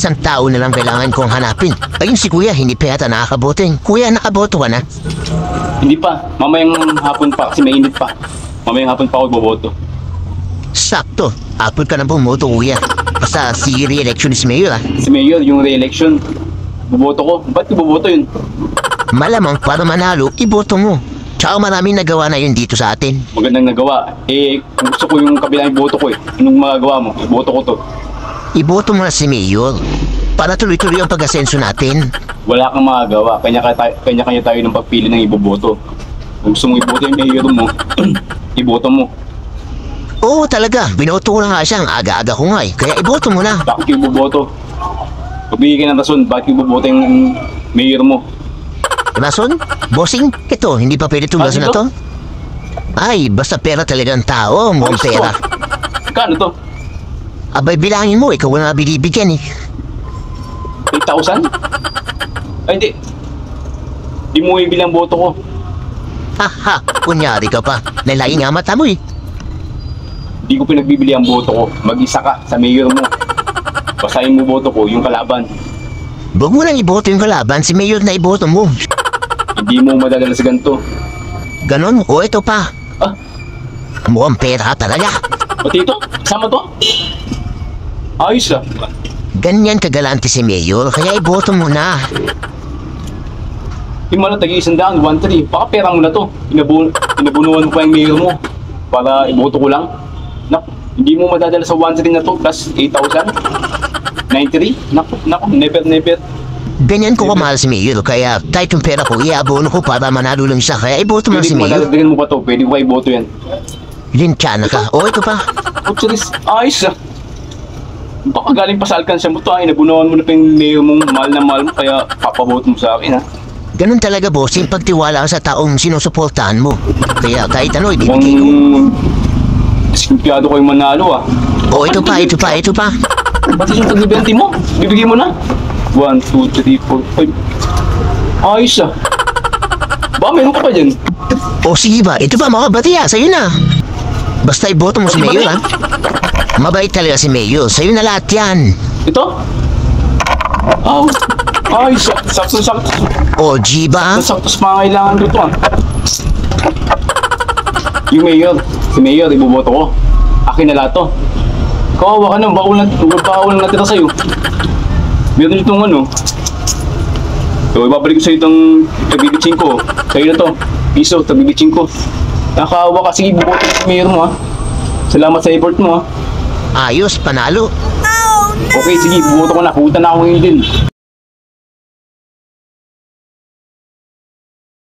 Isang tao na lang kailangan kong hanapin. Ayun si Kuya, hindi pa yata nakakaboting. Kuya, nakaboto ka na? Hindi pa. Mamayang hapon pa kasi mainit pa. Mamayang hapon pa ako boboto. Sakto. Apod ka na bumoto, Kuya. Basta si re-election si Mayor, ah. Si Mayor, yung re-election, boboto ko. Ba't ko boboto yun? Malamang para manalo, iboto mo. Tsaka maraming nagawa na yun dito sa atin. Magandang nagawa. Kung gusto ko yung kabilang iboto ko Anong magagawa mo? Iboto ko to. Iboto mo na si Mayor. Para tuloy-tuloy ang pag-asenso natin. Wala kang magagawa. Kanya-kanya tayo ng pagpili ng iboboto. Kung gusto mo iboto yung Mayor mo, iboto mo. Oo talaga, binoto ko na nga siyang aga-aga ko nga eh. Kaya iboto mo na. Bakit yung iboboto? Pagbigay ka ng rason, bakit yung iboboto yung Mayor mo? Rason? Bossing? Ito, hindi pa pwede itong rason na to? Ay, basta pera talaga ang tao, mukhang pera. Kano to? Abay, bilangin mo, ikaw na binibigyan eh. 8,000? Ay, hindi. Di mo ibilang boto ko. Haha, kunyari ka pa. Nalaing nga mata mo eh. Di ko pinagbibili ang boto ko. Mag-isa ka sa Mayor mo. Basahin mo boto ko, yung kalaban. Huwag mo lang iboto yung kalaban, si Mayor na iboto mo. Hindi mo madadala sa ganito. Ganon? O ito pa. Ah, Mukhang pera talaga. pati ito? Kasama to? Ayos ah. Ganyan kagalante si Mayor, kaya iboto mo na. Yung mga tagi-100, 1,300. Baka pera mo na to. Inabunuan mo pa yung Mayor mo. Para iboto ko lang. Naku, hindi mo madadala sa 1,300 na to plus 8,000. 93? Naku, never. Ganyan ko kamahal si Mayor, kaya kahit yung pera ko, iabono ko para manalo lang siya. Kaya iboto mo na si Pwede mo Mayor. madadagdagan mo pa to. Pwede ko pa iboto yan. Lintyana ka. O ito pa. Putsuris, ayos ah. Baka galing pa sa alkansya mo to. Inabunuan mo na pa yung Mayor mong mahal na mahal mo. Kaya papaboto mo sa akin ha. Ganon talaga, boss, yung pagtiwala ka sa taong sinusuportahan mo. Kaya kahit ano, ibibigay ko. Mukhang diskumpiyado ko yung manalo ah. O ito pa. Pati yung tag-20 mo, bibigay mo na. 1, 2, 3, 4, 5. Ayos ah. Ba, meron ka pa dyan? O sige ba, ito pa mga batiya, sa'yo na. Basta iboto mo si Mayor, ha? Mabait talaga si Mayor, sa'yo na lahat yan. Ito? Oh, ayos ah. Sakto-sakto. O, G ba? Sakto sa mga kailangan dito ah. Yung Mayor, si Mayor, iboboto ko. Akin na lahat to. Kawawa ka na, baka walang natira sa'yo. Meron itong ano. So, ibabalik ko sa'yo itong tabibitsin ko. Sa'yo na to. Piso, tabibitsin ko. Nakakawa ka, sige, buboto sa Mayor mo ha. Salamat sa effort mo ha. Ayos, panalo. Okay, sige, buboto ko na. Pupunta na ako ngayon din.